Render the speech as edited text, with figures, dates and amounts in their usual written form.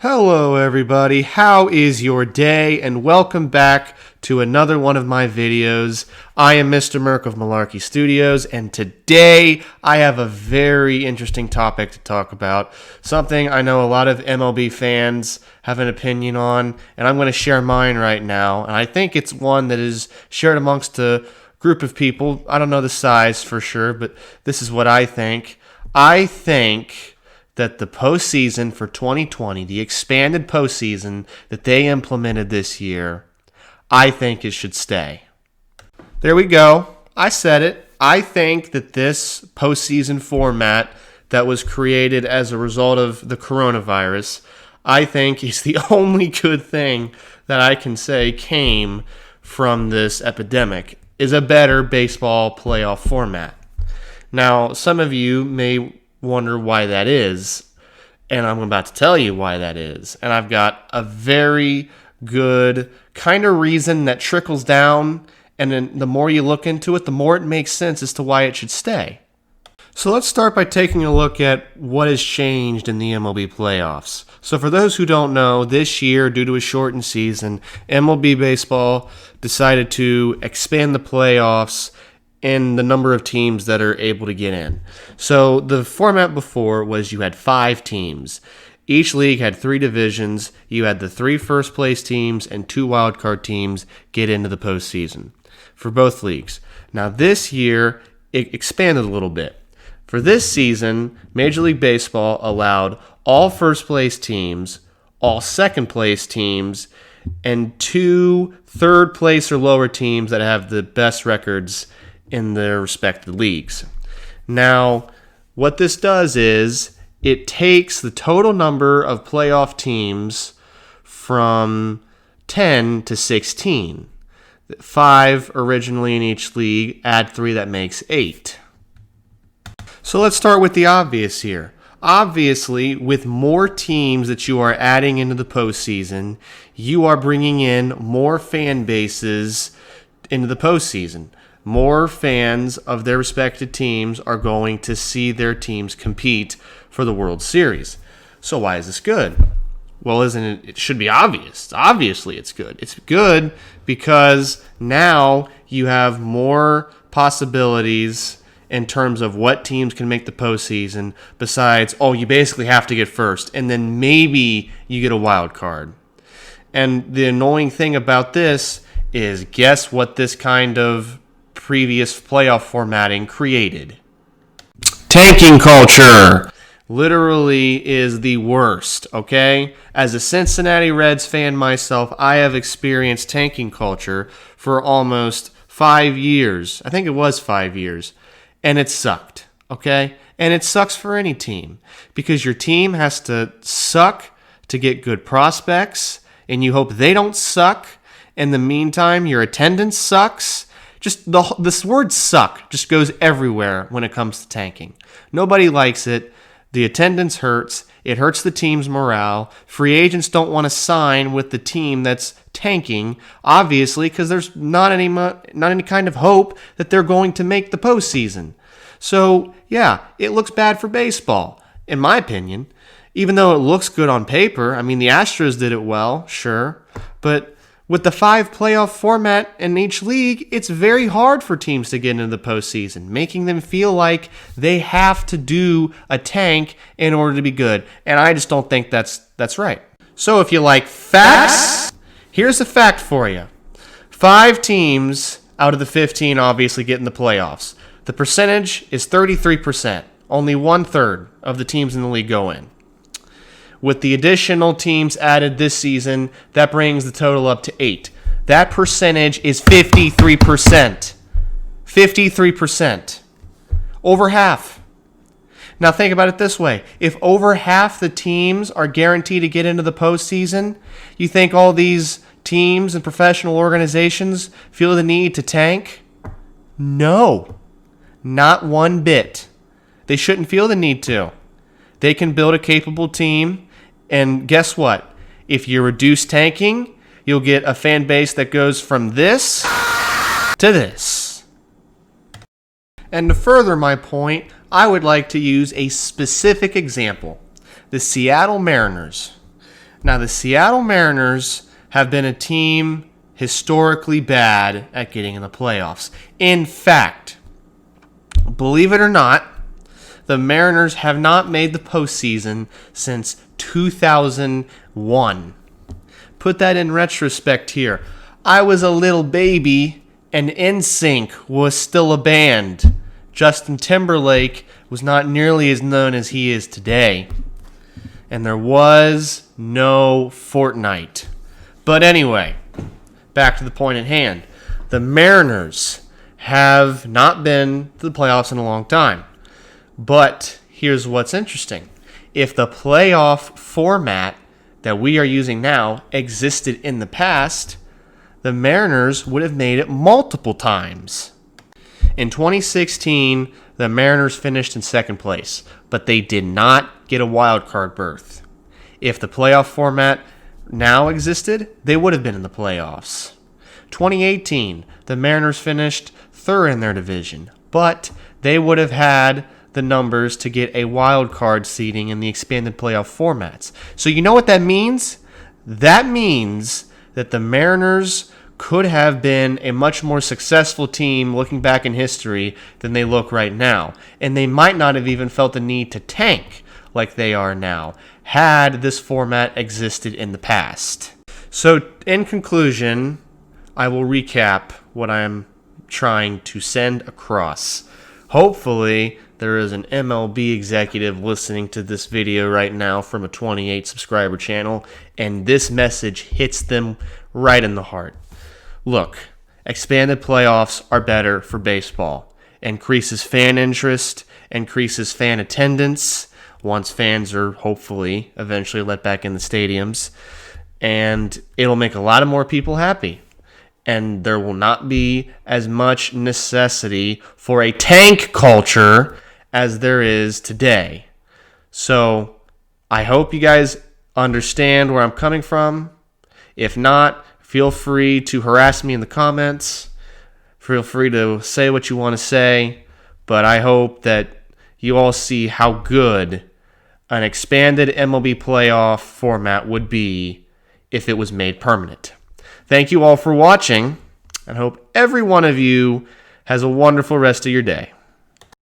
Hello everybody, how is your day? And welcome back to another one of my videos. I am Mr. Merk of Malarkey Studios, and today I have a very interesting topic to talk about. Something I know a lot of MLB fans have an opinion on, and I'm going to share mine right now. And I think it's one that is shared amongst a group of people. I don't know the size for sure, but this is what I think. I think that the postseason for 2020, the expanded postseason that they implemented this year, I think it should stay. There we go. I said it. I think that this postseason format that was created as a result of the coronavirus, I think is the only good thing that I can say came from this epidemic, is a better baseball playoff format. Now, some of you may wonder why that is, and I'm about to tell you why that is. And I've got a very good kind of reason that trickles down, and then the more you look into it, the more it makes sense as to why it should stay. So let's start by taking a look at what has changed in the MLB playoffs. So for those who don't know, this year, due to a shortened season, MLB baseball decided to expand the playoffs and the number of teams that are able to get in. So the format before was you had 5 teams. Each league had 3 divisions. You had the 3 first place teams and 2 wildcard teams get into the postseason for both leagues. Now this year, it expanded a little bit. For this season, Major League Baseball allowed all first place teams, all second place teams, and 2 third place or lower teams that have the best records in their respective leagues. Now, what this does is it takes the total number of playoff teams from 10 to 16. 5 originally in each league, add 3, that makes 8. So let's start with the obvious here. Obviously, with more teams that you are adding into the postseason, you are bringing in more fan bases into the postseason. More fans of their respective teams are going to see their teams compete for the World Series. So why is this good? Well, it should be obvious. Obviously, it's good. It's good because now you have more possibilities in terms of what teams can make the postseason besides, you basically have to get first, and then maybe you get a wild card. And the annoying thing about this is, guess what this kind of previous playoff formatting created? Tanking culture. Literally is the worst, okay? As a Cincinnati Reds fan myself, I have experienced tanking culture for almost 5 years. I think it was 5 years. And it sucked, okay? And it sucks for any team because your team has to suck to get good prospects, and you hope they don't suck. In the meantime, your attendance sucks. Just this word suck just goes everywhere when it comes to tanking. Nobody likes it. The attendance hurts. It hurts the team's morale. Free agents don't want to sign with the team that's tanking, obviously, because there's not any kind of hope that they're going to make the postseason. So, yeah, it looks bad for baseball, in my opinion. Even though it looks good on paper, I mean, the Astros did it well, sure, but with the 5 playoff format in each league, it's very hard for teams to get into the postseason, making them feel like they have to do a tank in order to be good. And I just don't think that's right. So if you like facts, here's a fact for you. 5 teams out of the 15 obviously get in the playoffs. The percentage is 33%. Only 1/3 of the teams in the league go in. With the additional teams added this season, that brings the total up to 8. That percentage is 53%. 53%. Over half. Now think about it this way. If over half the teams are guaranteed to get into the postseason, you think all these teams and professional organizations feel the need to tank? No. Not one bit. They shouldn't feel the need to. They can build a capable team. And guess what? If you reduce tanking, you'll get a fan base that goes from this to this. And to further my point, I would like to use a specific example. The Seattle Mariners. Now, the Seattle Mariners have been a team historically bad at getting in the playoffs. In fact, believe it or not, the Mariners have not made the postseason since 2001. Put that in retrospect here. I was a little baby and NSYNC was still a band. Justin Timberlake was not nearly as known as he is today. And there was no Fortnite. But anyway, back to the point at hand. The Mariners have not been to the playoffs in a long time. But here's what's interesting. If the playoff format that we are using now existed in the past, the Mariners would have made it multiple times. In 2016, the Mariners finished in second place, but they did not get a wild card berth. If the playoff format now existed, they would have been in the playoffs. 2018, the Mariners finished third in their division, but they would have had the numbers to get a wild card seeding in the expanded playoff formats. So you know what that means? That means that the Mariners could have been a much more successful team looking back in history than they look right now. And they might not have even felt the need to tank like they are now had this format existed in the past. So in conclusion, I will recap what I'm trying to send across. Hopefully, there is an MLB executive listening to this video right now from a 28 subscriber channel, and this message hits them right in the heart. Look, expanded playoffs are better for baseball. Increases fan interest, increases fan attendance, once fans are hopefully eventually let back in the stadiums, and it'll make a lot of more people happy. And there will not be as much necessity for a tank culture as there is today. So I hope you guys understand where I'm coming from. If not, feel free to harass me in the comments. Feel free to say what you want to say. But I hope that you all see how good an expanded MLB playoff format would be if it was made permanent. Thank you all for watching, and hope every one of you has a wonderful rest of your day.